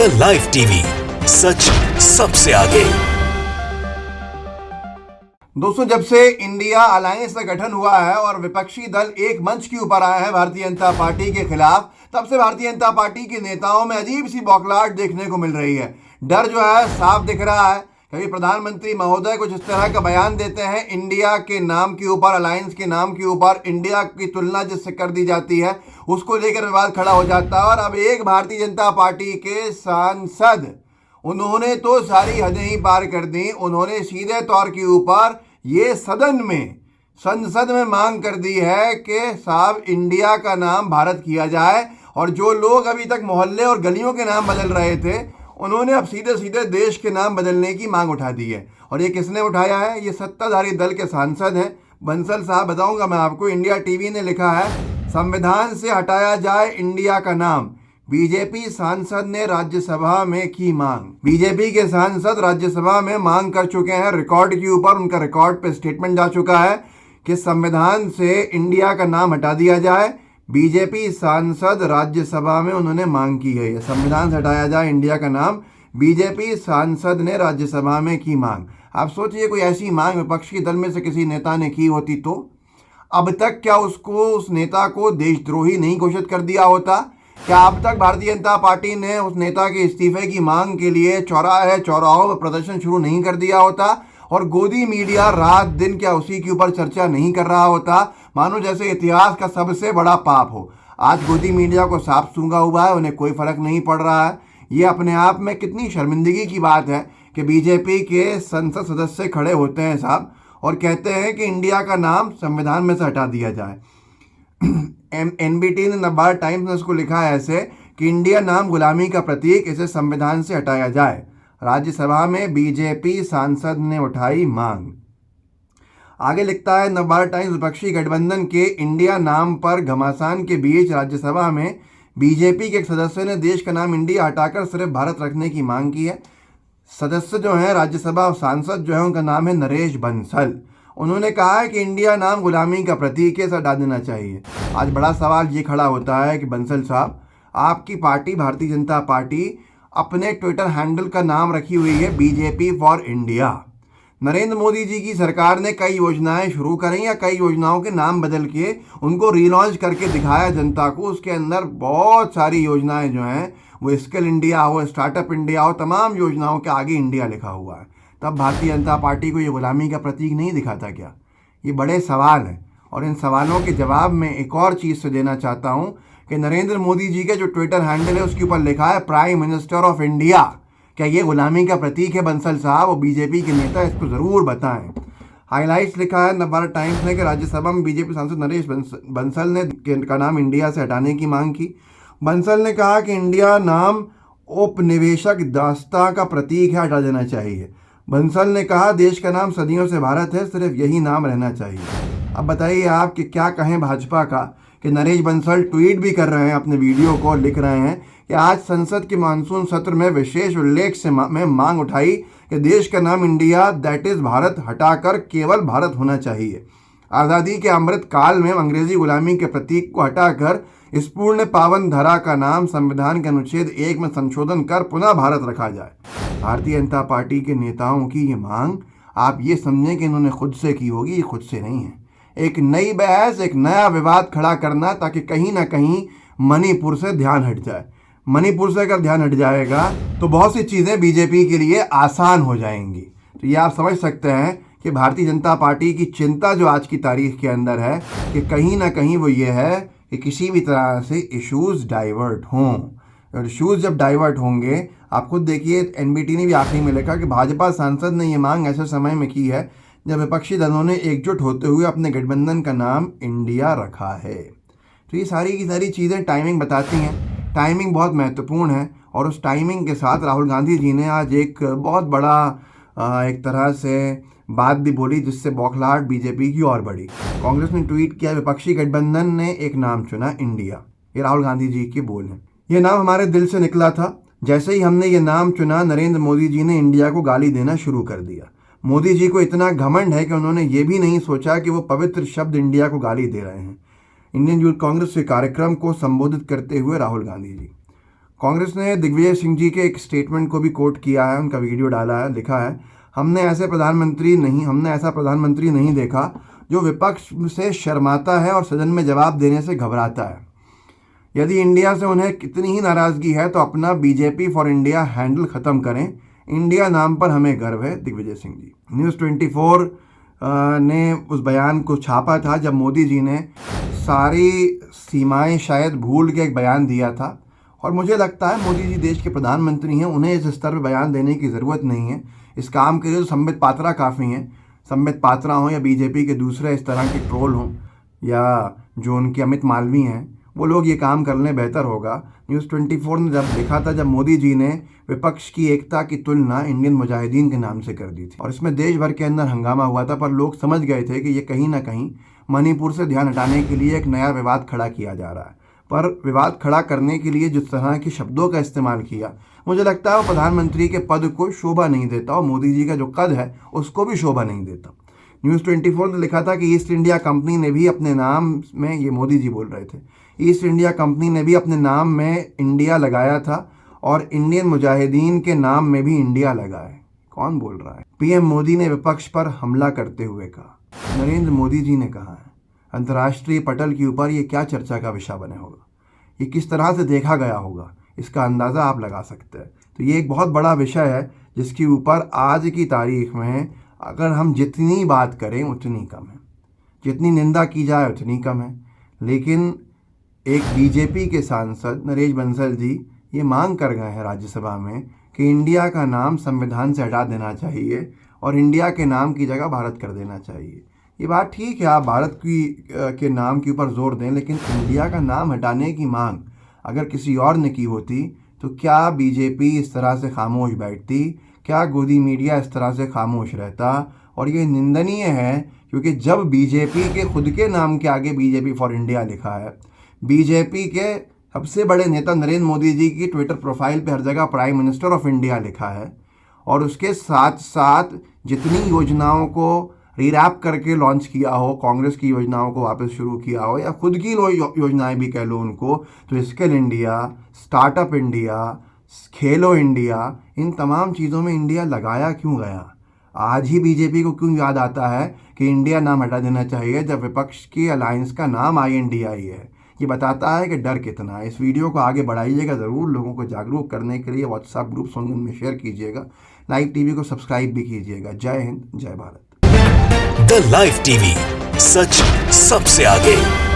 The live TV, सच सबसे आगे। दोस्तों, जब से इंडिया अलायंस का गठन हुआ है और विपक्षी दल एक मंच के ऊपर आए हैं भारतीय जनता पार्टी के खिलाफ, तब से भारतीय जनता पार्टी के नेताओं में अजीब सी बौखलाहट देखने को मिल रही है। डर जो है साफ दिख रहा है। कभी प्रधानमंत्री महोदय कुछ इस तरह का बयान देते हैं, इंडिया के नाम के ऊपर, अलायंस के नाम के ऊपर इंडिया की तुलना जिससे कर दी जाती है, उसको लेकर विवाद खड़ा हो जाता है। और अब एक भारतीय जनता पार्टी के सांसद, उन्होंने तो सारी हदें ही पार कर दी। उन्होंने सीधे तौर के ऊपर ये संसद में मांग कर दी है कि साहब इंडिया का नाम भारत किया जाए। और जो लोग अभी तक मोहल्ले और गलियों के नाम बदल रहे थे, उन्होंने अब सीधे सीधे देश के नाम बदलने की मांग उठा दी है। और ये किसने उठाया है? ये सत्ताधारी दल के सांसद हैं। बंसल साहब, बताऊंगा मैं आपको। इंडिया टीवी ने लिखा है, संविधान से हटाया जाए इंडिया का नाम, बीजेपी सांसद ने राज्यसभा में की मांग। बीजेपी के सांसद राज्यसभा में मांग कर चुके हैं। रिकॉर्ड के ऊपर उनका रिकॉर्ड पे स्टेटमेंट जा चुका है कि संविधान से इंडिया का नाम हटा दिया जाए। बीजेपी सांसद राज्यसभा में उन्होंने मांग की है, ये संविधान से हटाया जाए इंडिया का नाम, बीजेपी सांसद ने राज्यसभा में की मांग। आप सोचिए, कोई ऐसी मांग विपक्षी दल में से किसी नेता ने की होती तो अब तक क्या उस नेता को देशद्रोही नहीं घोषित कर दिया होता? क्या अब तक भारतीय जनता पार्टी ने उस नेता के इस्तीफे की मांग के लिए चौराहों पर प्रदर्शन शुरू नहीं कर दिया होता? और गोदी मीडिया रात दिन क्या उसी के ऊपर चर्चा नहीं कर रहा होता, मानो जैसे इतिहास का सबसे बड़ा पाप हो। आज गोदी मीडिया को साफ सूंघा हुआ है, उन्हें कोई फर्क नहीं पड़ रहा है। ये अपने आप में कितनी शर्मिंदगी की बात है कि बीजेपी के संसद सदस्य खड़े होते हैं साहब और कहते हैं कि इंडिया का नाम संविधान में से हटा दिया जाए। एनबीटी ने, नवभारत टाइम्स ने उसको लिखा है ऐसे कि इंडिया नाम गुलामी का प्रतीक, इसे संविधान से हटाया जाए। राज्यसभा में बीजेपी सांसद ने उठाई मांग। आगे लिखता है नवभारत टाइम्स, विपक्षी गठबंधन के इंडिया नाम पर घमासान के बीच राज्यसभा में बीजेपी के एक सदस्य ने देश का नाम इंडिया हटाकर सिर्फ भारत रखने की मांग की है। सदस्य जो हैं राज्यसभा सांसद जो है, उनका नाम है नरेश बंसल। उन्होंने कहा है कि इंडिया नाम गुलामी का प्रतीक है, इसे हटा देना चाहिए। आज बड़ा सवाल ये खड़ा होता है कि बंसल साहब, आपकी पार्टी भारतीय जनता पार्टी अपने ट्विटर हैंडल का नाम रखी हुई है BJP for India. Narendra Modi ji की सरकार ने कई योजनाएं शुरू करी या कई योजनाओं के नाम बदल के उनको रीलॉन्च करके दिखाया जनता को। उसके अंदर बहुत सारी योजनाएं जो हैं, वो स्किल इंडिया हो, स्टार्टअप इंडिया हो, तमाम योजनाओं के आगे इंडिया लिखा हुआ है। तब भारतीय जनता पार्टी को ये गुलामी का प्रतीक नहीं दिखाता क्या? ये बड़े सवाल हैं और इन सवालों के जवाब में एक और चीज़ से देना चाहता हूँ कि नरेंद्र मोदी जी के जो ट्विटर हैंडल है उसके ऊपर लिखा है प्राइम मिनिस्टर ऑफ इंडिया। क्या ये गुलामी का प्रतीक है बंसल साहब? वो बीजेपी के नेता इसको ज़रूर बताएं। हाईलाइट्स लिखा है नवभारत टाइम्स ने कि राज्यसभा में बीजेपी सांसद नरेश बंसल ने का नाम इंडिया से हटाने की मांग की। बंसल ने कहा कि इंडिया नाम औपनिवेशिक दास्ता का प्रतीक है, हटा देना चाहिए। बंसल ने कहा देश का नाम सदियों से भारत है, सिर्फ यही नाम रहना चाहिए। अब बताइए आप कि क्या कहें भाजपा का कि नरेश बंसल ट्वीट भी कर रहे हैं अपने वीडियो को, लिख रहे हैं कि आज संसद के मानसून सत्र में विशेष उल्लेख से में मांग उठाई कि देश का नाम इंडिया दैट इज भारत हटाकर केवल भारत होना चाहिए। आज़ादी के अमृत काल में अंग्रेजी गुलामी के प्रतीक को हटाकर इस पूर्ण पावन धरा का नाम संविधान के अनुच्छेद 1 में संशोधन कर पुनः भारत रखा जाए। भारतीय जनता पार्टी के नेताओं की ये मांग, आप ये समझें कि इन्होंने खुद से की होगी, ये खुद से नहीं है। एक नई बहस, एक नया विवाद खड़ा करना ताकि कहीं ना कहीं मणिपुर से ध्यान हट जाए। मणिपुर से अगर ध्यान हट जाएगा तो बहुत सी चीज़ें बीजेपी के लिए आसान हो जाएंगी। तो ये आप समझ सकते हैं कि भारतीय जनता पार्टी की चिंता जो आज की तारीख के अंदर है कि कहीं ना कहीं वो ये है कि किसी भी तरह से इश्यूज़ डाइवर्ट हों। और इश्यूज़ जब डाइवर्ट होंगे, आप खुद देखिए, एनबीटी ने भी आखिरी में लिखा कि भाजपा सांसद ने ये मांग ऐसे समय में की है जब विपक्षी दलों ने एकजुट होते हुए अपने गठबंधन का नाम इंडिया रखा है। तो ये सारी की सारी चीज़ें टाइमिंग बताती हैं। टाइमिंग बहुत महत्वपूर्ण है और उस टाइमिंग के साथ राहुल गांधी जी ने आज एक बहुत बड़ा एक तरह से बात भी बोली जिससे बौखलाहट बीजेपी की और बढ़ी। कांग्रेस ने ट्वीट किया, विपक्षी गठबंधन ने एक नाम चुना इंडिया। ये राहुल गांधी जी के बोल हैं। ये नाम हमारे दिल से निकला था। जैसे ही हमने ये नाम चुना, नरेंद्र मोदी जी ने इंडिया को गाली देना शुरू कर दिया। मोदी जी को इतना घमंड है कि उन्होंने ये भी नहीं सोचा कि वो पवित्र शब्द इंडिया को गाली दे रहे हैं। इंडियन यूथ कांग्रेस के कार्यक्रम को संबोधित करते हुए राहुल गांधी जी, कांग्रेस ने दिग्विजय सिंह जी के एक स्टेटमेंट को भी कोट किया है, उनका वीडियो डाला है, लिखा है, हमने ऐसा प्रधानमंत्री नहीं देखा जो विपक्ष से शर्माता है और सदन में जवाब देने से घबराता है। यदि इंडिया से उन्हें कितनी ही नाराज़गी है तो अपना बीजेपी फॉर इंडिया हैंडल ख़त्म करें, इंडिया नाम पर हमें गर्व है। दिग्विजय सिंह जी। न्यूज़ 24 ने उस बयान को छापा था जब मोदी जी ने सारी सीमाएं शायद भूल के एक बयान दिया था, और मुझे लगता है मोदी जी देश के प्रधानमंत्री हैं, उन्हें इस स्तर पर बयान देने की ज़रूरत नहीं है। इस काम के लिए तो संबित पात्रा काफ़ी हैं। संबित पात्रा हों या बीजेपी के दूसरे इस तरह के ट्रोल हों या जो उनके अमित मालवीय हैं, वो लोग ये काम कर लें, बेहतर होगा। न्यूज़ 24 ने जब लिखा था जब मोदी जी ने विपक्ष की एकता की तुलना इंडियन मुजाहिदीन के नाम से कर दी थी, और इसमें देश भर के अंदर हंगामा हुआ था, पर लोग समझ गए थे कि ये कहीं ना कहीं मणिपुर से ध्यान हटाने के लिए एक नया विवाद खड़ा किया जा रहा है। पर विवाद खड़ा करने के लिए जिस तरह के शब्दों का इस्तेमाल किया, मुझे लगता है वो प्रधानमंत्री के पद को शोभा नहीं देता, और मोदी जी का जो कद है उसको भी शोभा नहीं देता। न्यूज़ 24 ने लिखा था कि ईस्ट इंडिया कंपनी ने भी अपने नाम में, ये मोदी जी बोल रहे थे, ईस्ट इंडिया कंपनी ने भी अपने नाम में इंडिया लगाया था और इंडियन मुजाहिदीन के नाम में भी इंडिया लगा है। कौन बोल रहा है? पीएम मोदी ने विपक्ष पर हमला करते हुए कहा। नरेंद्र मोदी जी ने कहा है। अंतर्राष्ट्रीय पटल के ऊपर ये क्या चर्चा का विषय बने होगा, ये किस तरह से देखा गया होगा, इसका अंदाज़ा आप लगा सकते हैं। तो ये एक बहुत बड़ा विषय है जिसके ऊपर आज की तारीख में अगर हम जितनी बात करें उतनी कम है, जितनी निंदा की जाए उतनी कम है। लेकिन एक बीजेपी के सांसद नरेश बंसल जी ये मांग कर गए हैं राज्यसभा में कि इंडिया का नाम संविधान से हटा देना चाहिए और इंडिया के नाम की जगह भारत कर देना चाहिए। ये बात ठीक है, आप भारत के नाम के ऊपर जोर दें, लेकिन इंडिया का नाम हटाने की मांग अगर किसी और ने की होती तो क्या बीजेपी इस तरह से खामोश बैठती? क्या गोदी मीडिया इस तरह से खामोश रहता? और ये निंदनीय है क्योंकि जब बीजेपी के खुद के नाम के आगे बीजेपी फॉर इंडिया लिखा है, बीजेपी के सबसे बड़े नेता नरेंद्र मोदी जी की ट्विटर प्रोफाइल पे हर जगह प्राइम मिनिस्टर ऑफ इंडिया लिखा है, और उसके साथ साथ जितनी योजनाओं को रीरैप करके लॉन्च किया हो, कांग्रेस की योजनाओं को वापस शुरू किया हो या खुद की योजनाएं भी कह लो उनको, तो स्किल इंडिया, स्टार्टअप इंडिया, खेलो इंडिया, इन तमाम चीज़ों में इंडिया लगाया क्यों गया? आज ही बीजेपी को क्यों याद आता है कि इंडिया नाम हटा देना चाहिए जब विपक्ष की अलायंस का नाम INDI है? ये बताता है कि डर कितना है। इस वीडियो को आगे बढ़ाइएगा ज़रूर, लोगों को जागरूक करने के लिए व्हाट्सएप ग्रुप्स में शेयर कीजिएगा, लाइव टीवी को सब्सक्राइब भी कीजिएगा। जय हिंद, जय भारत। द लाइव टीवी, सच सबसे आगे।